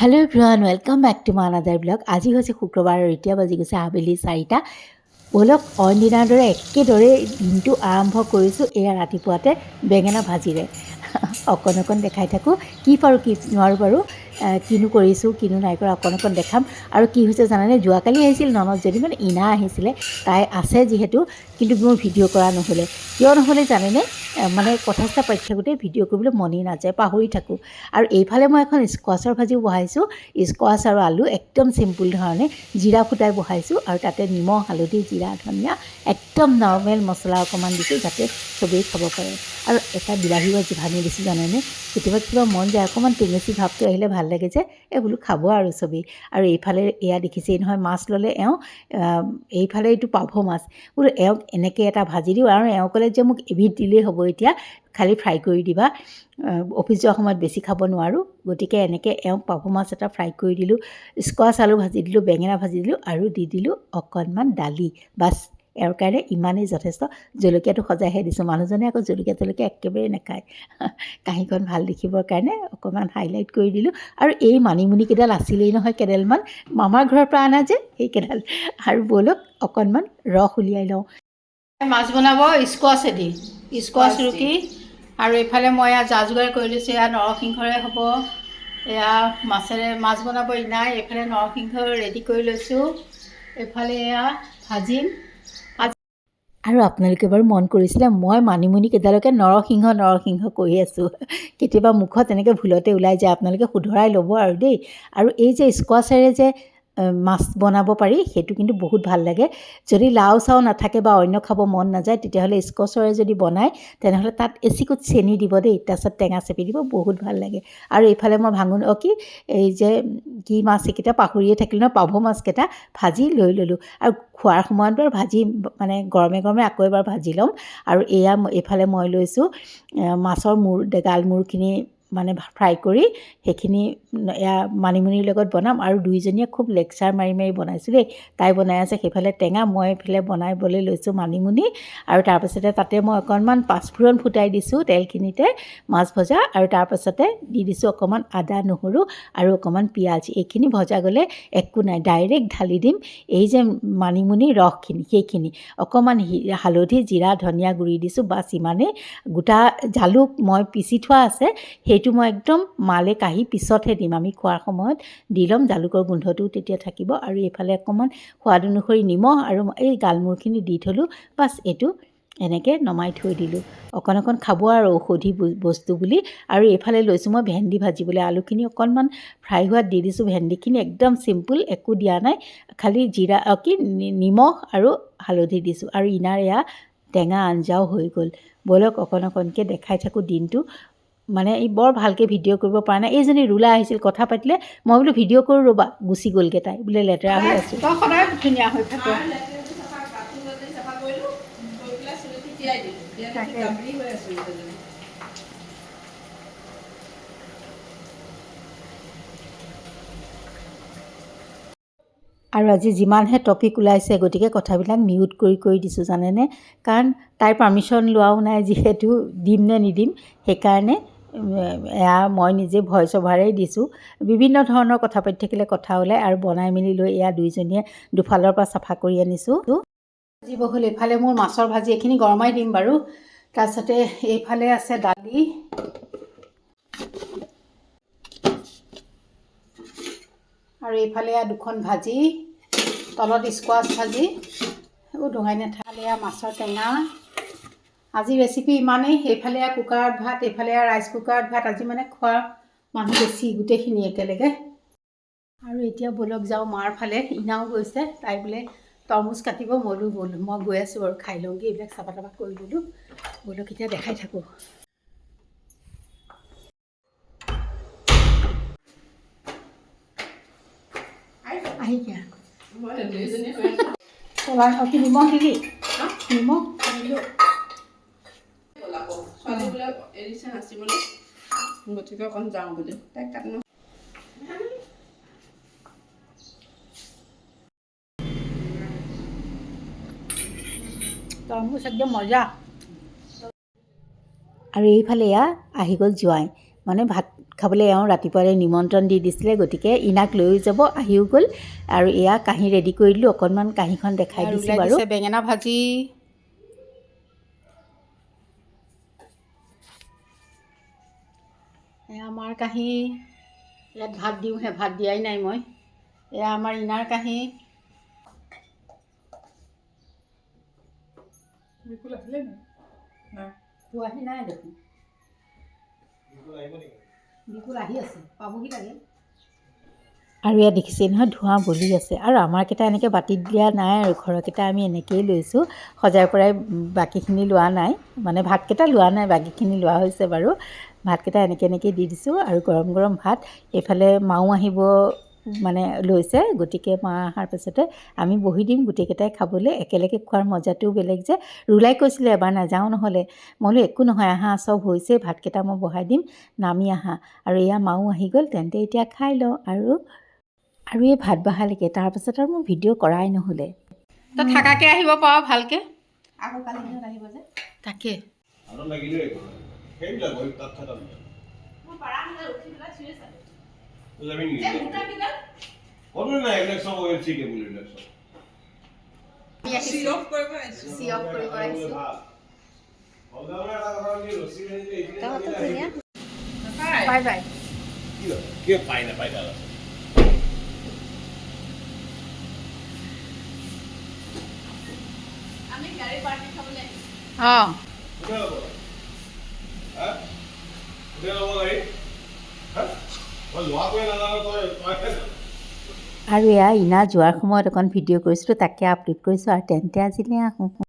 Hello' everyone welcome back to my another vlog. আজি হৈছে শুক্ৰবাৰ আৰু এতিয়া বাজি গৈছে আবেলি 4টা। ব'লক অইন দিনাৰ দৰে একেদৰে দিনটো আৰম্ভ কৰিছোঁ এয়া ৰাতিপুৱাতে বেঙেনা ভাজিৰে। অকণ অকণ দেখাই থাকোঁ, কি পাৰোঁ কি নোৱাৰোঁ বাৰু, কিনো কৰিছোঁ কিনো নাই কৰা অকণ অকণ দেখাম। আৰু কি হৈছে জানানে, যোৱাকালি আহিছিল ননদজনী, মানে ইনা আহিছিলে, তাই আছে যিহেতু, কিন্তু মোৰ ভিডিঅ' কৰা নহ'লে। কিয় নহ'লে জানেনে, মানে কথা চথা পাতি থাকোঁতে ভিডিঅ' কৰিবলৈ মনেই নাযায়, পাহৰি থাকোঁ। আৰু এইফালে মই এখন স্কোৱাছৰ ভাজিও বহাইছোঁ, স্কোৱাছ আৰু আলু একদম চিম্পুল ধৰণে জিৰা ফুটাই বহাইছোঁ, আৰু তাতে নিমখ হালধি জিৰা ধনিয়া একদম নৰ্মেল মছলা অকণমান দিছোঁ যাতে চবেই খাব পাৰে। আৰু এটা বিলাহী ভাজি ভাঙি দিছোঁ জানেনে, কেতিয়াবা কিবা মন যায় অকণমান টেঙেচি ভাৱটো আহিলে ভাল লাগে যে, বোলো খাব আৰু চবেই। আৰু এইফালে এয়া দেখিছেই নহয়, মাছ ল'লে এইফালে এইটো পাভ মাছ, বোলো এওঁক এনেকৈ এটা ভাজি দিওঁ। আৰু এওঁ ক'লে যে মোক এবিধ দিলেই হ'ব, এতিয়া খালি ফ্ৰাই কৰি দিবা, অফিচ যোৱাৰ সময়ত বেছি খাব নোৱাৰোঁ, গতিকে এনেকৈ এওঁক পাভ মাছ এটা ফ্ৰাই কৰি দিলোঁ, স্কোৱাছ আলু ভাজি দিলোঁ, বেঙেনা ভাজি দিলোঁ, আৰু দি দিলোঁ অকণমান দালি। বাছ, এওঁৰ কাৰণে ইমানেই যথেষ্ট। জলকীয়াটো সজাইহে দিছোঁ, মানুহজনে আকৌ জলকীয়া একেবাৰে নাখায়। কাঁহীখন ভাল দেখিবৰ কাৰণে অকণমান হাইলাইট কৰি দিলোঁ। আৰু এই মানিমুনিকেইডাল আছিলেই নহয় কেইডালমান, মামাৰ ঘৰৰ পৰা অনা যে সেইকেইডাল। আৰু ব'লক অকণমান ৰস উলিয়াই লওঁ। মাছ বনাব স্কোৱাছেদি, স্কোৱাছ ৰুকি। আৰু এইফালে মই এয়া যা যোগাৰ কৰি লৈছোঁ, এয়া নৰসিংহৰে হ'ব, এয়া মাছ বনাব ইনাই। এইফালে নৰসিংহ ৰেডি কৰি লৈছোঁ, এইফালে এয়া ভাজিম। আৰু আপোনালোকে বাৰু মন কৰিছিলে, মই মানিমুনি কেইডালকে নৰসিংহ কৰি আছোঁ। কেতিয়াবা মুখত এনেকৈ ভুলতে ওলাই যায়, আপোনালোকে শুধৰাই ল'ব আৰু দেই। আৰু এই যে স্কোৱাছেৰে যে মাছ বনাব পাৰি, সেইটো কিন্তু বহুত ভাল লাগে। যদি লাও চাও নাথাকে বা অন্য খাব মন নাযায়, তেতিয়াহ'লে স্কোৱাছেৰে যদি বনায়, তেনেহ'লে তাত এচিকুট চেনি দিব দেই, তাৰপিছত টেঙা চেপি দিব, বহুত ভাল লাগে। আৰু এইফালে মই এই যে কি মাছ এইকেইটা পাহৰিয়ে থাকিলোঁ নহয়, পাভ মাছকেইটা ভাজি লৈ ল'লোঁ। আৰু খোৱাৰ সময়ত বাৰু ভাজি মানে গৰমে গৰমে আকৌ এবাৰ ভাজি ল'ম। আৰু এইফালে মই লৈছোঁ মাছৰ গালমূৰখিনি মানে ফ্ৰাই কৰি, সেইখিনি এয়া মানিমুনিৰ লগত বনাম। আৰু দুইজনীয়ে খুব লেকচাৰ মাৰি মাৰি বনাইছোঁ দেই। তাই বনাই আছে সেইফালে টেঙা, মই এইফালে বনাবলৈ লৈছোঁ মানিমুনি। আৰু তাৰপাছতে তাতে মই অকণমান পাঁচফোৰণ ফুটাই দিছোঁ তেলখিনিতে, মাছ ভজা। আৰু তাৰপাছতে দি দিছোঁ অকণমান আদা নহৰু আৰু অকণমান পিঁয়াজ। এইখিনি ভজা গ'লে একো নাই, ডাইৰেক্ট ঢালি দিম এই যে মানিমুনিৰ ৰসখিনি, সেইখিনি অকণমান হালধি জিৰা ধনিয়া গুড়ি দিছোঁ, বাছ ইমানেই। গোটা জালুক মই পিচি থোৱা আছে, সেইটো মই একদম মালে কাঢ়ি পিছতহে দিম, আমি খোৱাৰ সময়ত দি ল'ম, জালুকৰ গোন্ধটোও তেতিয়া থাকিব। আৰু এইফালে অকণমান সোৱাদ অনুসৰি নিমখ আৰু এই গালমূৰখিনি দি থ'লোঁ, বাছ এইটো এনেকৈ নমাই থৈ দিলোঁ। অকণ অকণ খাব আৰু ঔষধি বস্তু বুলি। আৰু এইফালে লৈছোঁ মই ভেন্দি ভাজিবলৈ, আলুখিনি অকণমান ফ্ৰাই হোৱাত দি দিছোঁ, ভেন্দিখিনি একদম চিম্পুল, একো দিয়া নাই, খালি নিমখ আৰু হালধি দিছোঁ। আৰু ইনাৰ এয়া টেঙা আঞ্জাও হৈ গ'ল। ব'লক অকণ অকণকৈ দেখাই থাকোঁ দিনটো। মানে বৰ ভালকৈ ভিডিঅ' কৰিব পৰা নাই, এইজনী ৰুলা আহিছিল কথা পাতিলে, মই বোলো ভিডিঅ' কৰোঁ ৰ'বা, গুচি গ'লগৈ তাই, বোলে লেতেৰা হৈ আছোঁ। সদায় ধুনীয়া হৈ থাকে। আৰু আজি যিমানহে টপিক ওলাইছে, গতিকে কথাবিলাক মিউট কৰি দিছোঁ জানেনে, কাৰণ তাইৰ পাৰ্মিশ্যন লোৱাও নাই যিহেতু, দিম নে নিদিম সেইকাৰণে এয়া মই নিজে ভইচ অভাৰেই দিছোঁ। বিভিন্ন ধৰণৰ কথা পাতি থাকিলে কথা ওলায়। আৰু বনাই মেলি লৈ এয়া দুইজনীয়ে দুফালৰ পৰা চাফা কৰি আনিছোঁ। ভাজি বহুল, এইফালে মোৰ মাছৰ ভাজি, এইখিনি গৰমাই দিম বাৰু। তাৰপিছতে এইফালে আছে দালি, আৰু এইফালে দুখন ভাজি, তলত স্কোৱাছ ভাজি, ডোঙাই নাথাকিলে মাছৰ টেঙা। আজি ৰেচিপি ইমানেই। এইফালে কুকাৰত ভাত, এইফালে ৰাইচ কুকাৰত ভাত। আজি মানে খোৱা মানুহ বেছি, গোটেইখিনি একেলগে। আৰু এতিয়া ব'লক যাওঁ মাৰ ফালে, ইনাও গৈছে, তাই বোলে তৰমুজ কাটিব, মই গৈ আছোঁ আৰু খাই লওঁগৈ, এইবিলাক চাফা তাফা কৰি দিলোঁ। ব'লক এতিয়া দেখাই থাকোঁ। আহিয়া নিমখ দিলি, নিমখ এৰিছে নাচিবলৈ, গতিকে অকণ যাওঁ বুলি তাইক কাট। তৰমুজ একদম মজা। আৰু এইফালে এয়া আহি গ'ল জোৱাই, মানে ভাত খাবলৈ এওঁ ৰাতিপুৱাই নিমন্ত্ৰণ দি দিছিলে, গতিকে ইনাক লৈও যাব, আহিও গ'ল। আৰু এয়া কাঁহী ৰেডি কৰি দিলোঁ, অকণমান কাঁহীখন দেখাই দিছোঁ বাৰু। বেঙেনা ভাজি, এয়া আমাৰ কাঁহী, ইয়াত ভাত দিওঁহে, ভাত দিয়াই নাই মই। এয়া আমাৰ ইনাৰ কাঁহী। বিপুল আহিলে নাই? পোৱাহি নাই দেখোন। বিপুল আহি আছে, পাবহি লাগে। আৰু ইয়াত দেখিছে নহয়, ধোঁৱা বলি আছে। আৰু আমাৰকেইটা এনেকৈ বাতিত দিয়া নাই আৰু, ঘৰৰকেইটা আমি এনেকৈয়ে লৈছোঁ, সজাই পৰাই বাকীখিনি লোৱা নাই, মানে ভাতকেইটা লোৱা নাই, বাকীখিনি লোৱা হৈছে বাৰু। ভাতকেইটা এনেকৈ দি দিছোঁ। আৰু গৰম গৰম ভাত, এইফালে মাও আহিব মানে লৈছে, গতিকে মা অহাৰ পাছতে আমি বহি দিম গোটেইকেইটাই খাবলৈ। একেলগে খোৱাৰ মজাটোও বেলেগ যে। ৰুলাই কৈছিলে এবাৰ নাযাওঁ নহ'লে, মই বোলো একো নহয়, আহা চব হৈছে, ভাতকেইটা মই বহাই দিম, নামি আহা। আৰু এয়া মাও আহি গ'ল, তেন্তে এতিয়া খাই লওঁ। আৰু এই ভাত বহালৈকে, তাৰপাছত আৰু মোৰ ভিডিঅ' কৰাই নহ'লে। তই থাকাকৈ আহিব পাৰ ভালকৈ, আকৌ কালি দিনত আহিব যে। তাকে বাই বাই। অঁ আৰু এয়া ইনা যোৱাৰ সময়ত অকণ ভিডিঅ' কৰিছিলোঁ, তাকে আপলোড কৰিছোঁ। আৰু তেন্তে আজিলৈ আহোঁ।